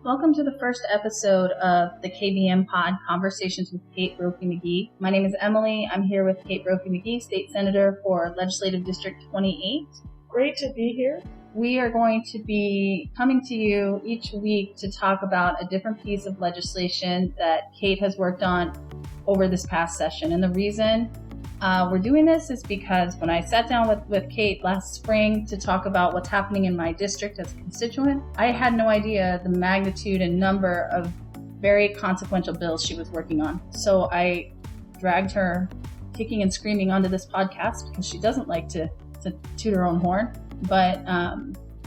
Welcome to the first episode of the KBM Pod, Conversations with Kate Brophy-McGee. My name is Emily. I'm here with Kate Brophy-McGee, State Senator for Legislative District 28. Great to be here. We are going to be coming to you each week to talk about a different piece of legislation that Kate has worked on over this past session. And the reason we're doing this is because when I sat down with Kate last spring to talk about what's happening in my district as a constituent, I had no idea the magnitude and number of very consequential bills she was working on. So I dragged her kicking and screaming onto this podcast because she doesn't like to toot her own horn. But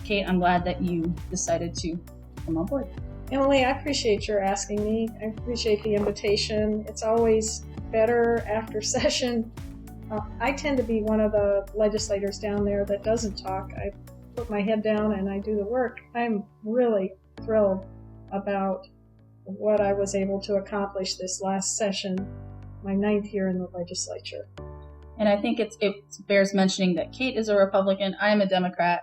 Kate, I'm glad that you decided to come on board. Emily, I appreciate your asking me. I appreciate the invitation. It's always better after session. I tend to be one of the legislators down there that doesn't talk. I put my head down and I do the work. I'm really thrilled about what I was able to accomplish this last session, my 9th year in the legislature. And I think it bears mentioning that Kate is a Republican. I am a Democrat.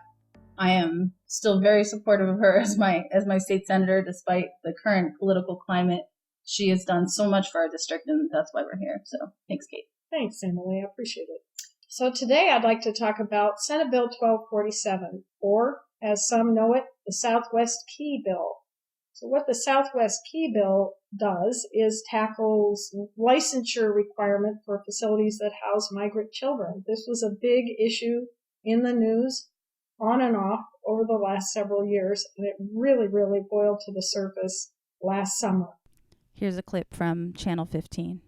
I am still very supportive of her as my state senator, despite the current political climate. She has done so much for our district, and that's why we're here. So thanks, Kate. Thanks, Emily. I appreciate it. So today I'd like to talk about Senate Bill 1247, or as some know it, the Southwest Key Bill. So what the Southwest Key Bill does is tackles licensure requirement for facilities that house migrant children. This was a big issue in the news on and off over the last several years, and it really, really boiled to the surface last summer. Here's a clip from Channel 15.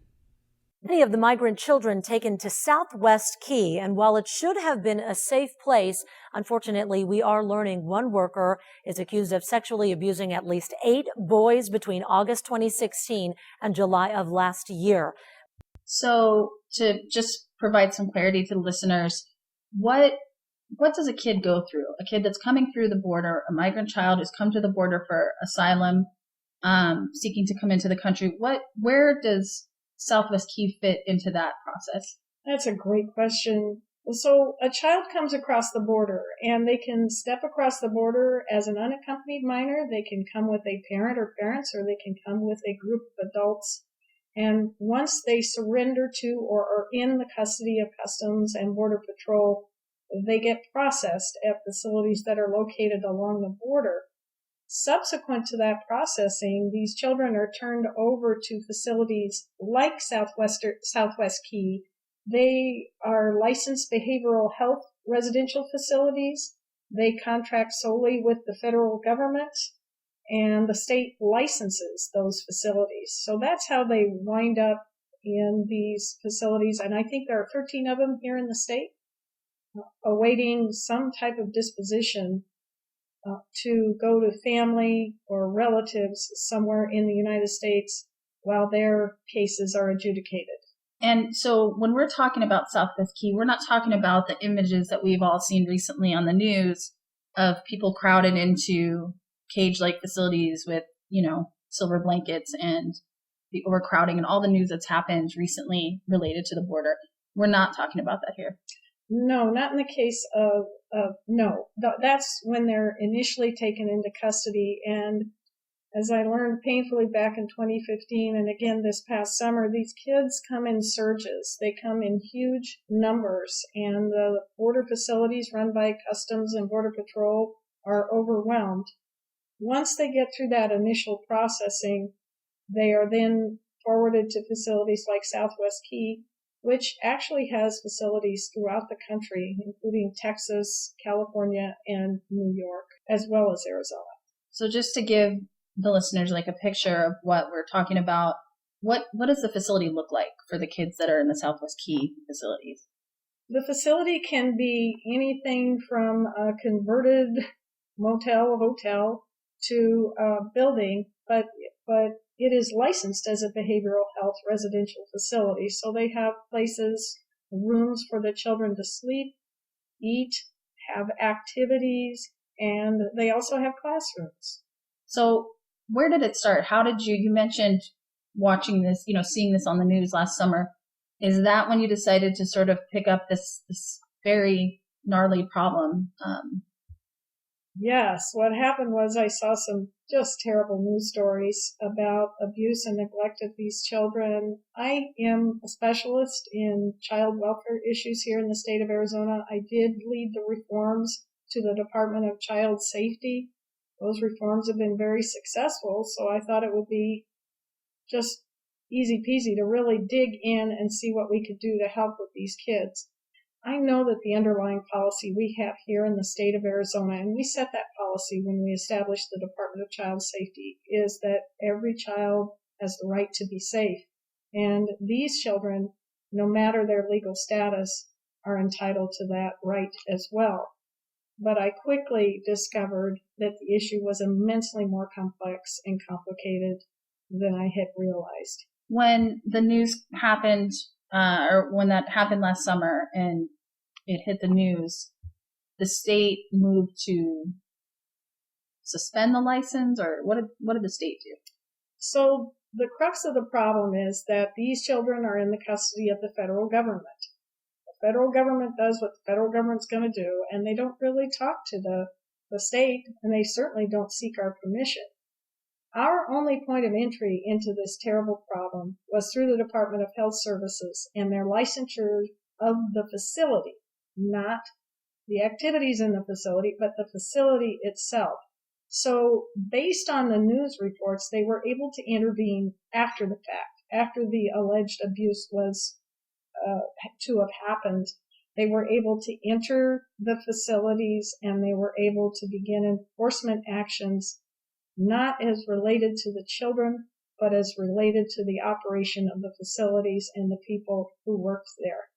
Many of the migrant children taken to Southwest Key, and while it should have been a safe place, unfortunately, we are learning one worker is accused of sexually abusing at least 8 boys between August 2016 and July of last year. So to just provide some clarity to the listeners, what does a kid go through? A kid that's coming through the border, a migrant child who's come to the border for asylum, seeking to come into the country. Where does Southwest Key fit into that process? That's a great question. So a child comes across the border, and they can step across the border as an unaccompanied minor. They can come with a parent or parents, or they can come with a group of adults. And once they surrender to or are in the custody of Customs and Border Patrol, they get processed at facilities that are located along the border. Subsequent to that processing, these children are turned over to facilities like Southwest Key. They are licensed behavioral health residential facilities. They contract solely with the federal government, and the state licenses those facilities. So that's how they wind up in these facilities, and I think there are 13 of them here in the state, awaiting some type of disposition to go to family or relatives somewhere in the United States while their cases are adjudicated. And so when we're talking about Southwest Key, we're not talking about the images that we've all seen recently on the news of people crowded into cage-like facilities with, silver blankets and the overcrowding and all the news that's happened recently related to the border. We're not talking about that here. No, not in the case of no. That's when they're initially taken into custody. And as I learned painfully back in 2015 and again this past summer, these kids come in surges. They come in huge numbers, and the border facilities run by Customs and Border Patrol are overwhelmed. Once they get through that initial processing, they are then forwarded to facilities like Southwest Key, which actually has facilities throughout the country, including Texas, California, and New York, as well as Arizona. So just to give the listeners like a picture of what we're talking about, what does the facility look like for the kids that are in the Southwest Key facilities? The facility can be anything from a converted motel or hotel to a building, but it is licensed as a behavioral health residential facility. So they have places, rooms for the children to sleep, eat, have activities, and they also have classrooms. So where did it start? How did you mentioned watching this, seeing this on the news last summer. Is that when you decided to sort of pick up this very gnarly problem Yes, what happened was I saw some just terrible news stories about abuse and neglect of these children. I am a specialist in child welfare issues here in the state of Arizona. I did lead the reforms to the Department of Child Safety. Those reforms have been very successful, so I thought it would be just easy peasy to really dig in and see what we could do to help with these kids. I know that the underlying policy we have here in the state of Arizona, and we set that policy when we established the Department of Child Safety, is that every child has the right to be safe. And these children, no matter their legal status, are entitled to that right as well. But I quickly discovered that the issue was immensely more complex and complicated than I had realized. When the news happened, or when that happened last summer and it hit the news, the state moved to suspend the license, or what did the state do? So the crux of the problem is that these children are in the custody of the federal government. The federal government does what the federal government's going to do, and they don't really talk to the state, and they certainly don't seek our permission. Our only point of entry into this terrible problem was through the Department of Health Services and their licensure of the facility, not the activities in the facility, but the facility itself. So based on the news reports, they were able to intervene after the fact, after the alleged abuse was to have happened. They were able to enter the facilities and they were able to begin enforcement actions, not as related to the children, but as related to the operation of the facilities and the people who worked there.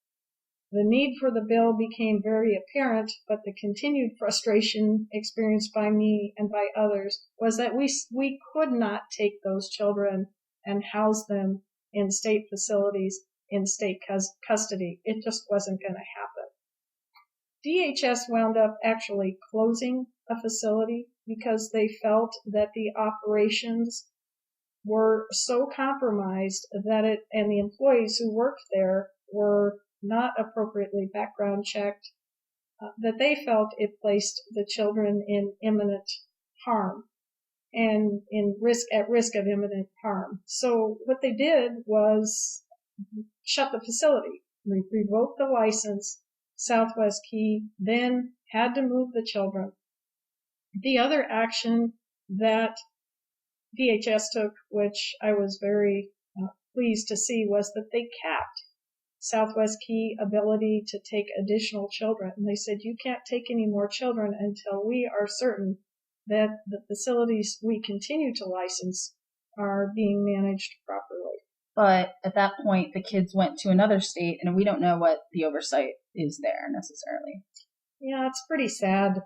The need for the bill became very apparent, but the continued frustration experienced by me and by others was that we could not take those children and house them in state facilities in state custody. It just wasn't going to happen. DHS wound up actually closing a facility because they felt that the operations were so compromised that and the employees who worked there were not appropriately background checked, that they felt it placed the children in imminent harm and at risk of imminent harm. So what they did was shut the facility, revoked the license. Southwest Key then had to move the children. The other action that DHS took, which I was very pleased to see, was that they capped Southwest Key ability to take additional children. And they said, you can't take any more children until we are certain that the facilities we continue to license are being managed properly. But at that point, the kids went to another state, and we don't know what the oversight is there necessarily. Yeah, it's pretty sad.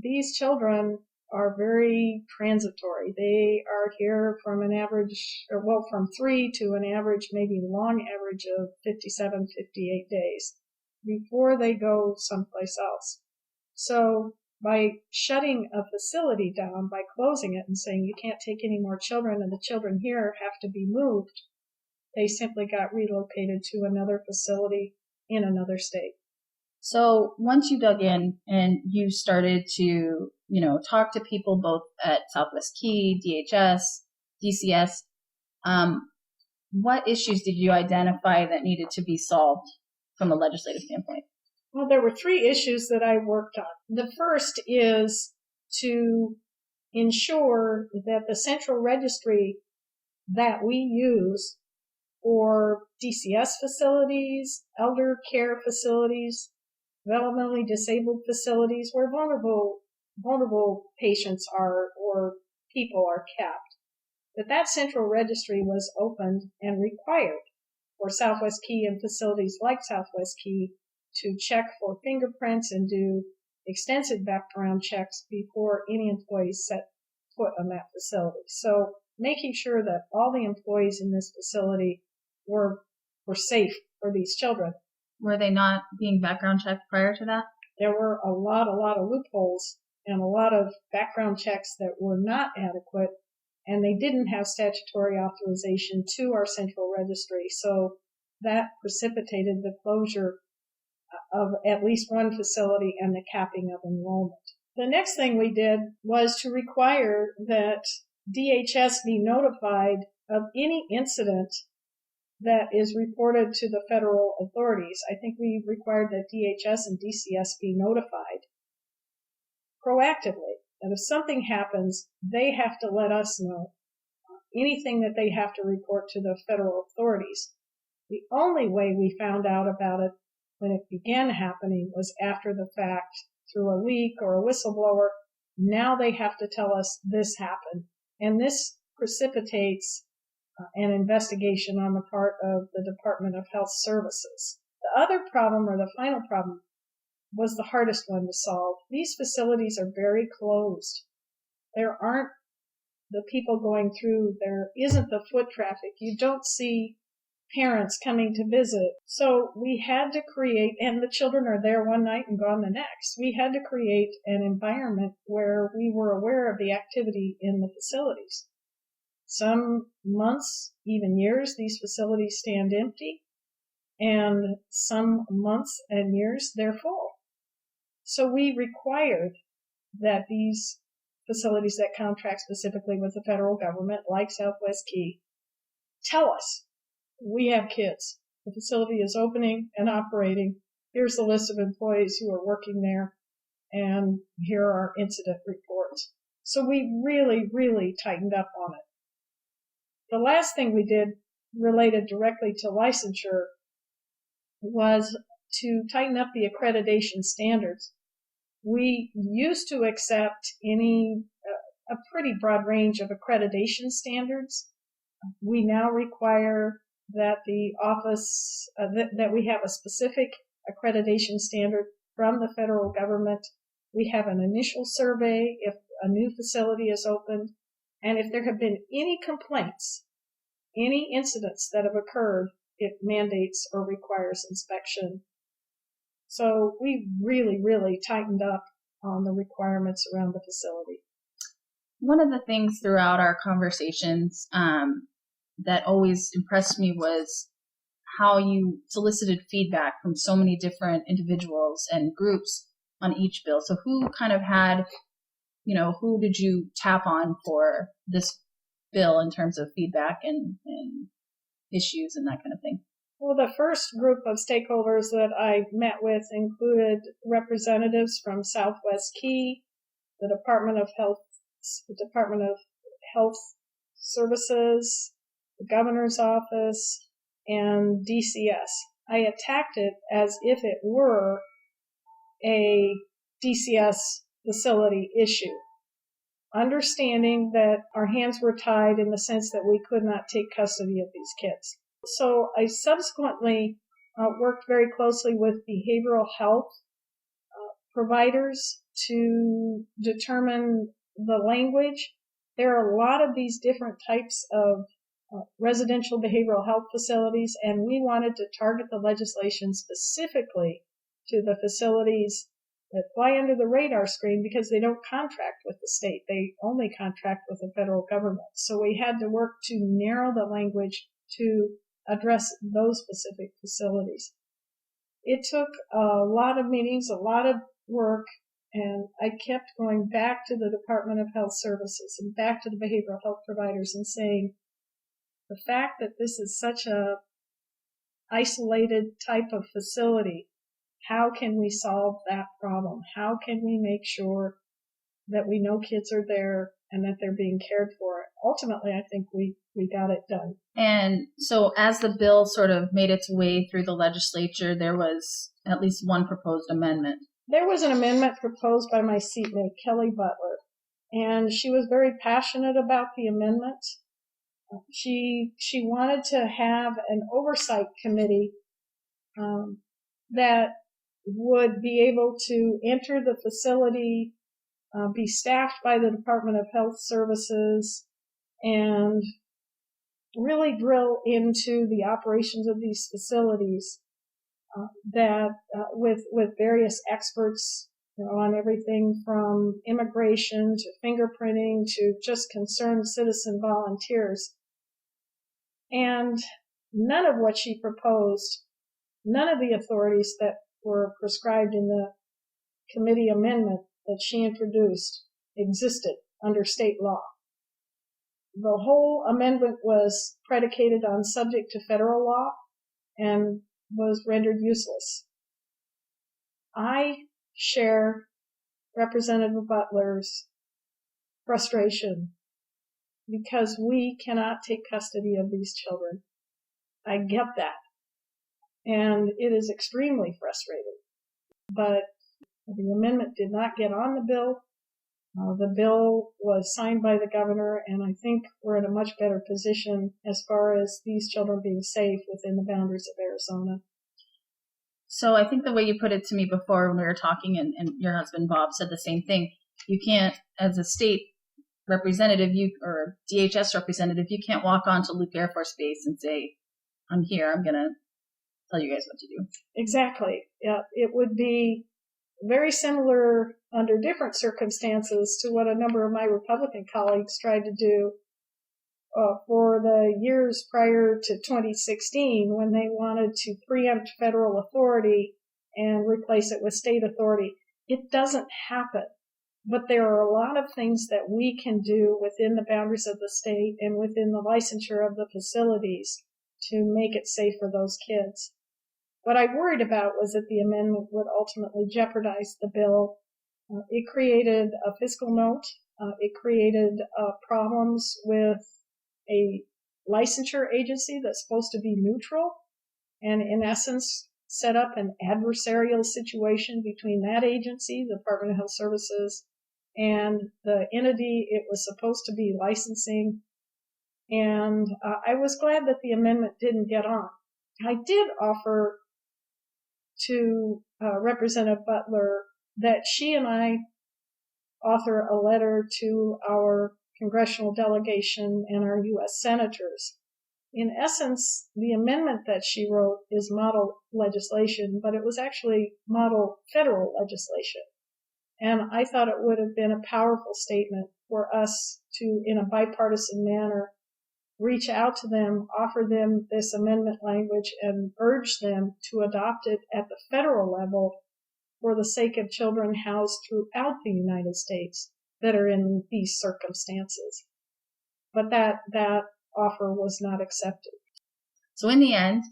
These children are very transitory. They are here from from 3 to an average, maybe long average of 57, 58 days before they go someplace else. So by shutting a facility down, by closing it and saying you can't take any more children and the children here have to be moved, they simply got relocated to another facility in another state. So once you dug in and you started to, talk to people both at Southwest Key, DHS, DCS, what issues did you identify that needed to be solved from a legislative standpoint? Well, there were 3 issues that I worked on. The first is to ensure that the central registry that we use for DCS facilities, elder care facilities, developmentally disabled facilities where vulnerable patients are or people are kept, that central registry was opened and required for Southwest Key and facilities like Southwest Key to check for fingerprints and do extensive background checks before any employees set foot on that facility. So making sure that all the employees in this facility were safe for these children. Were they not being background checked prior to that? There were a lot of loopholes and a lot of background checks that were not adequate, and they didn't have statutory authorization to our central registry. So that precipitated the closure of at least one facility and the capping of enrollment. The next thing we did was to require that DHS be notified of any incident that is reported to the federal authorities. I think we required that DHS and DCS be notified proactively. And if something happens, they have to let us know anything that they have to report to the federal authorities. The only way we found out about it when it began happening was after the fact, through a leak or a whistleblower. Now they have to tell us this happened. And this precipitates an investigation on the part of the Department of Health Services. The other problem, or the final problem, was the hardest one to solve. These facilities are very closed. There aren't the people going through. There isn't the foot traffic. You don't see parents coming to visit. So we had to create, and the children are there one night and gone the next. We had to create an environment where we were aware of the activity in the facilities. Some months, even years, these facilities stand empty, and some months and years they're full. So we required that these facilities that contract specifically with the federal government, like Southwest Key, tell us, we have kids. The facility is opening and operating. Here's the list of employees who are working there, and here are our incident reports. So we really, really tightened up on it. The last thing we did related directly to licensure was to tighten up the accreditation standards. We used to accept a pretty broad range of accreditation standards. We now require that the office, that we have a specific accreditation standard from the federal government. We have an initial survey if a new facility is opened, and if there have been any complaints, any incidents that have occurred, it mandates or requires inspection. So we really, really tightened up on the requirements around the facility. One of the things throughout our conversations that always impressed me was how you solicited feedback from so many different individuals and groups on each bill. So who kind of had, who did you tap on for this bill in terms of feedback and issues and that kind of thing? Well, the first group of stakeholders that I met with included representatives from Southwest Key, the Department of Health Services, the Governor's Office, and DCS. I attacked it as if it were a DCS facility issue, understanding that our hands were tied in the sense that we could not take custody of these kids. So I subsequently worked very closely with behavioral health providers to determine the language. There are a lot of these different types of residential behavioral health facilities, and we wanted to target the legislation specifically to the facilities that fly under the radar screen because they don't contract with the state. They only contract with the federal government. So we had to work to narrow the language to address those specific facilities. It took a lot of meetings, a lot of work, and I kept going back to the Department of Health Services and back to the behavioral health providers and saying, the fact that this is such a isolated type of facility, how can we solve that problem? How can we make sure that we know kids are there and that they're being cared for? Ultimately, I think we got it done. And so as the bill sort of made its way through the legislature, there was at least one proposed amendment. There was an amendment proposed by my seatmate, Kelly Butler, and she was very passionate about the amendment. She wanted to have an oversight committee that would be able to enter the facility, be staffed by the Department of Health Services, and really drill into the operations of these facilities with various experts on everything from immigration to fingerprinting to just concerned citizen volunteers. And none of what she proposed, none of the authorities that were prescribed in the committee amendment that she introduced existed under state law. The whole amendment was predicated on subject to federal law and was rendered useless. I share Representative Butler's frustration because we cannot take custody of these children. I get that. And it is extremely frustrating. But the amendment did not get on the bill. The bill was signed by the governor, and I think we're in a much better position as far as these children being safe within the boundaries of Arizona. So I think the way you put it to me before when we were talking, and your husband Bob said the same thing, you can't, as a state representative, or DHS representative, you can't walk onto Luke Air Force Base and say, I'm here, I'm going to tell you guys what to do. Exactly. Yeah, it would be very similar under different circumstances to what a number of my Republican colleagues tried to do for the years prior to 2016 when they wanted to preempt federal authority and replace it with state authority. It doesn't happen. But there are a lot of things that we can do within the boundaries of the state and within the licensure of the facilities to make it safe for those kids. What I worried about was that the amendment would ultimately jeopardize the bill. It created a fiscal note. It created problems with a licensure agency that's supposed to be neutral and, in essence, set up an adversarial situation between that agency, the Department of Health Services, and the entity it was supposed to be licensing. And I was glad that the amendment didn't get on. I did offer to Representative Butler that she and I author a letter to our congressional delegation and our U.S. senators. In essence, the amendment that she wrote is model legislation, but it was actually model federal legislation. And I thought it would have been a powerful statement for us to, in a bipartisan manner, reach out to them, offer them this amendment language, and urge them to adopt it at the federal level for the sake of children housed throughout the United States that are in these circumstances. But that offer was not accepted. So in the end,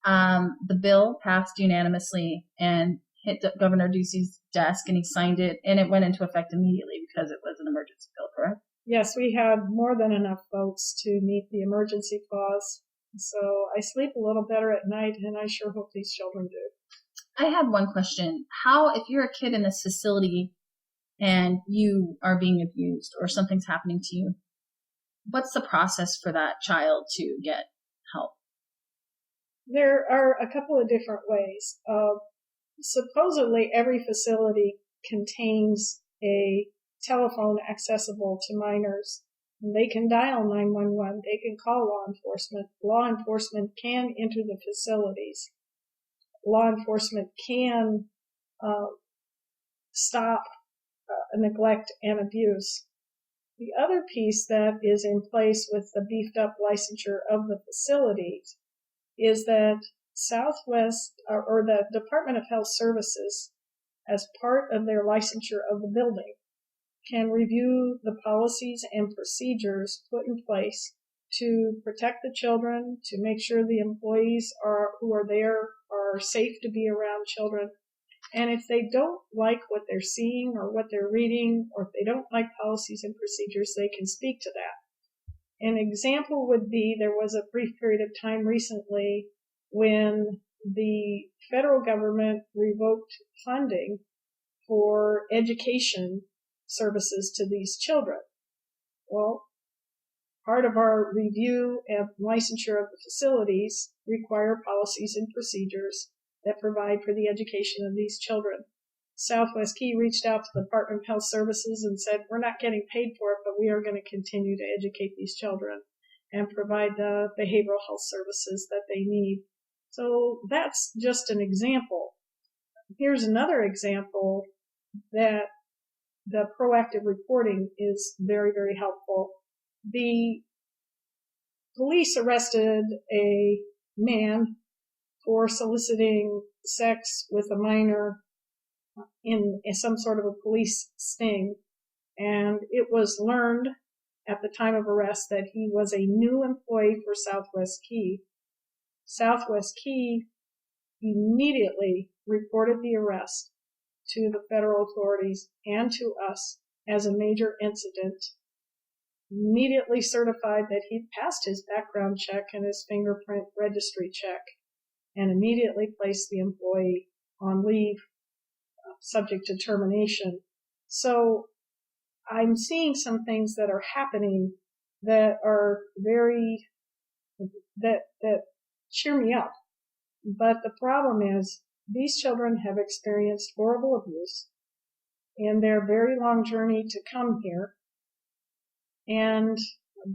the bill passed unanimously and hit Governor Ducey's desk, and he signed it, and it went into effect immediately because it was an emergency bill, correct? Yes, we had more than enough votes to meet the emergency clause. So I sleep a little better at night, and I sure hope these children do. I had one question. How, if you're a kid in this facility and you are being abused or something's happening to you, what's the process for that child to get help? There are a couple of different ways. Supposedly, every facility contains a telephone accessible to minors. And they can dial 911. They can call law enforcement. Law enforcement can enter the facilities. Law enforcement can stop neglect and abuse. The other piece that is in place with the beefed up licensure of the facilities is that Southwest or the Department of Health Services, as part of their licensure of the building, can review the policies and procedures put in place to protect the children, to make sure the employees who are there are safe to be around children. And if they don't like what they're seeing or what they're reading, or if they don't like policies and procedures, they can speak to that. An example would be there was a brief period of time recently when the federal government revoked funding for education services to these children. Well, part of our review and licensure of the facilities require policies and procedures that provide for the education of these children. Southwest Key reached out to the Department of Health Services and said, we're not getting paid for it, but we are going to continue to educate these children and provide the behavioral health services that they need. So that's just an example. Here's another example that the proactive reporting is very, very helpful. The police arrested a man for soliciting sex with a minor in some sort of a police sting. And it was learned at the time of arrest that he was a new employee for Southwest Key. Southwest Key immediately reported the arrest to the federal authorities and to us as a major incident, immediately certified that he'd passed his background check and his fingerprint registry check, and immediately placed the employee on leave, subject to termination. So I'm seeing some things that are happening that are that cheer me up. But the problem is these children have experienced horrible abuse in their very long journey to come here. And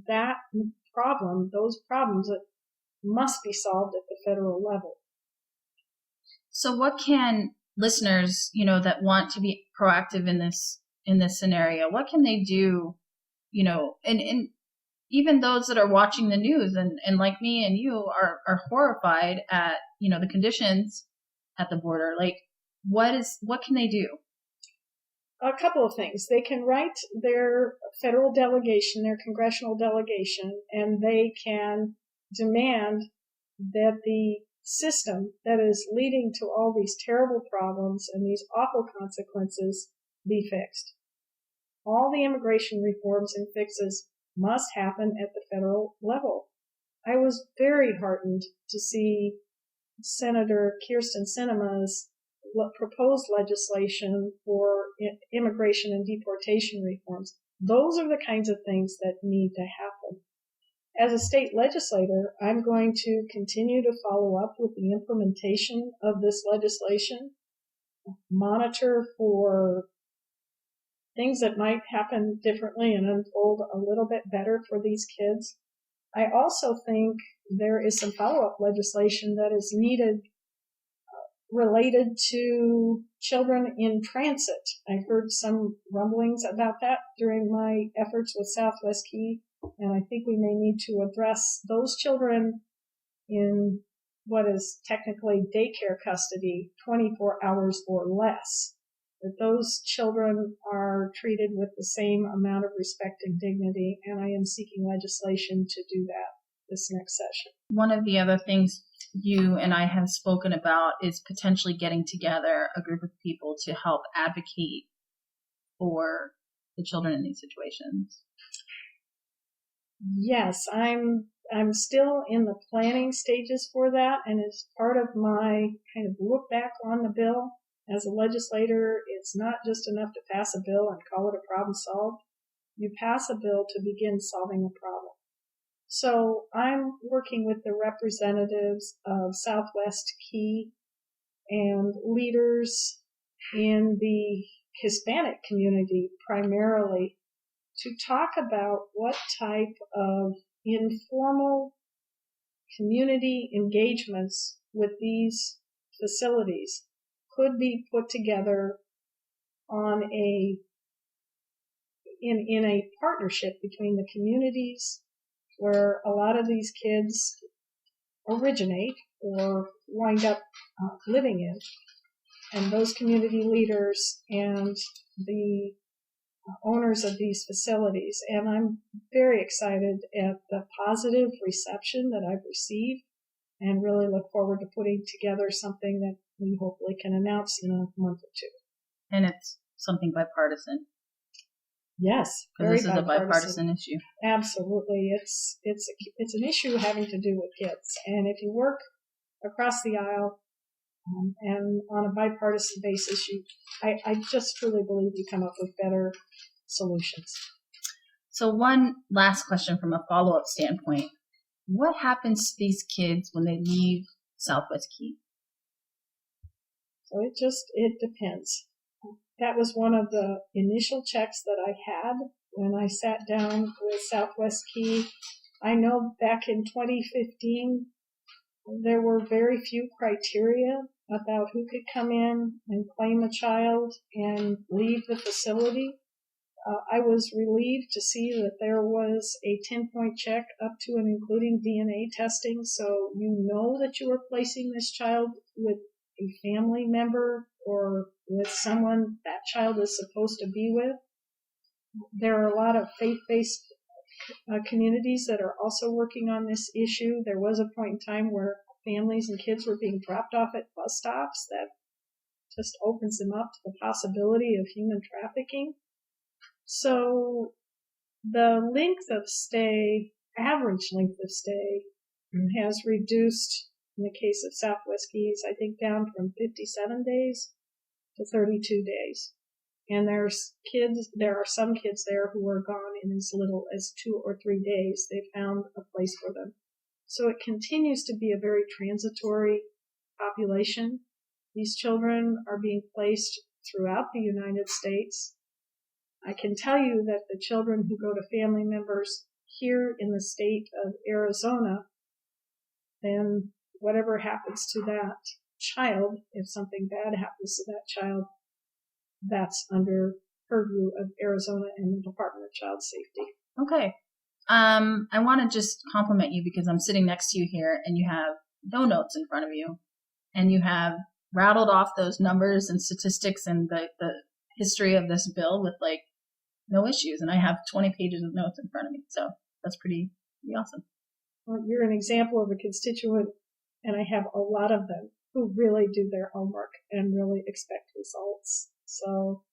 those problems that must be solved at the federal level. So what can listeners, that want to be proactive in this scenario, what can they do, and even those that are watching the news and like me and you are horrified at, the conditions at the border. Like, what can they do? A couple of things. They can write their federal delegation, their congressional delegation, and they can demand that the system that is leading to all these terrible problems and these awful consequences be fixed. All the immigration reforms and fixes must happen at the federal level. I was very heartened to see Senator Kirsten Sinema's proposed legislation for immigration and deportation reforms. Those are the kinds of things that need to happen. As a state legislator, I'm going to continue to follow up with the implementation of this legislation, monitor for things that might happen differently and unfold a little bit better for these kids. I also think there is some follow-up legislation that is needed related to children in transit. I heard some rumblings about that during my efforts with Southwest Key, and I think we may need to address those children in what is technically daycare custody, 24 hours or less, that those children are treated with the same amount of respect and dignity, and I am seeking legislation to do that this next session. One of the other things you and I have spoken about is potentially getting together a group of people to help advocate for the children in these situations. Yes, I'm still in the planning stages for that, and it's part of my kind of look back on the bill. As a legislator, it's not just enough to pass a bill and call it a problem solved. You pass a bill to begin solving a problem. So I'm working with the representatives of Southwest Key and leaders in the Hispanic community primarily to talk about what type of informal community engagements with these facilities could be put together on in a partnership between the communities where a lot of these kids originate or wind up living in, and those community leaders and the owners of these facilities. And I'm very excited at the positive reception that I've received and really look forward to putting together something that we hopefully can announce in a month or two. And it's something bipartisan. Yes, very this is a bipartisan issue. Absolutely. It's an issue having to do with kids. And if you work across the aisle and on a bipartisan basis, I just truly believe you come up with better solutions. So one last question from a follow-up standpoint. What happens to these kids when they leave Southwest Key? So it depends. That was one of the initial checks that I had when I sat down with Southwest Key. I know back in 2015, there were very few criteria about who could come in and claim a child and leave the facility. I was relieved to see that there was a 10-point check up to and including DNA testing, so you know that you are placing this child with a family member or with someone that child is supposed to be with. There are a lot of faith-based communities that are also working on this issue. There was a point in time where families and kids were being dropped off at bus stops. That just opens them up to the possibility of human trafficking. So the length of stay, average length of stay, has reduced in the case of Southwest Keys, I think down from 57 days to 32 days. And there are some kids there who are gone in as little as 2 or 3 days. They found a place for them. So it continues to be a very transitory population. These children are being placed throughout the United States. I can tell you that the children who go to family members here in the state of Arizona, then whatever happens to that child, if something bad happens to that child, that's under purview of Arizona and the Department of Child Safety. Okay. I want to just compliment you because I'm sitting next to you here and you have no notes in front of you and you have rattled off those numbers and statistics and the history of this bill with like no issues. And I have 20 pages of notes in front of me. So that's pretty awesome. Well, you're an example of a constituent, and I have a lot of them who really do their homework and really expect results. So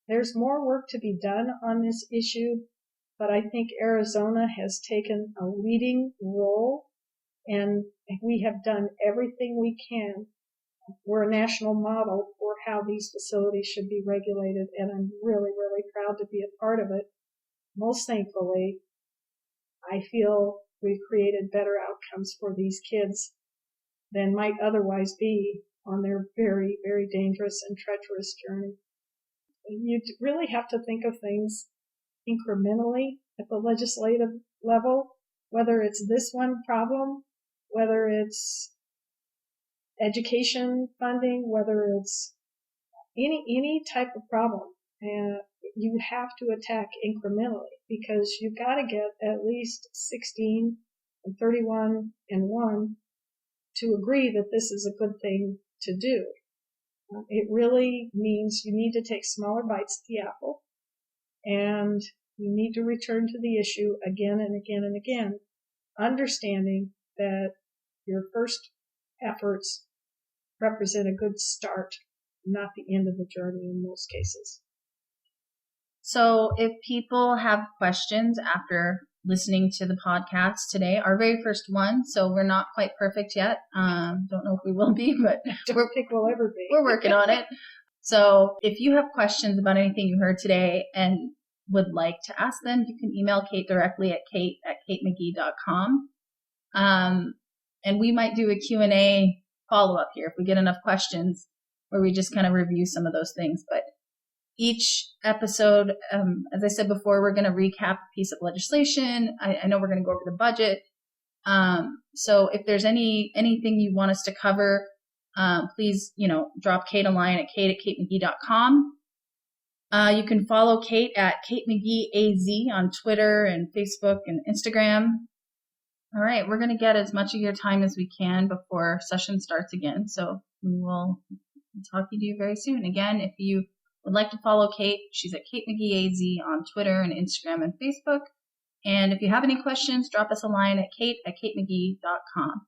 there's more work to be done on this issue, but I think Arizona has taken a leading role, and we have done everything we can. We're a national model for how these facilities should be regulated, and I'm really, really proud to be a part of it. Most thankfully, I feel we've created better outcomes for these kids than might otherwise be on their very, very dangerous and treacherous journey. You really have to think of things incrementally at the legislative level, whether it's this one problem, whether it's education funding, whether it's any type of problem. And you have to attack incrementally because you've got to get at least 16 and 31 and 1 to agree that this is a good thing to do. It really means you need to take smaller bites at the apple, and you need to return to the issue again and again and again, understanding that your first efforts represent a good start, not the end of the journey in most cases. So if people have questions after listening to the podcast today, our very first one, so we're not quite perfect yet. Don't know if we will be, but don't think we'll ever be. We're working on it. So if you have questions about anything you heard today and would like to ask them, you can email Kate directly at kate@katemcgee.com. And we might do a Q&A follow-up here if we get enough questions where we just kind of review some of those things. But each episode, as I said before, we're going to recap a piece of legislation. I know we're going to go over the budget. So if there's anything you want us to cover, please, drop Kate a line at kate@katemcgee.com. You can follow Kate at Kate McGee AZ on Twitter and Facebook and Instagram. All right, we're going to get as much of your time as we can before session starts again. So we will talk to you very soon. Again, if you would like to follow Kate, she's at Kate McGee AZ on Twitter and Instagram and Facebook. And if you have any questions, drop us a line at kate@katemcgee.com.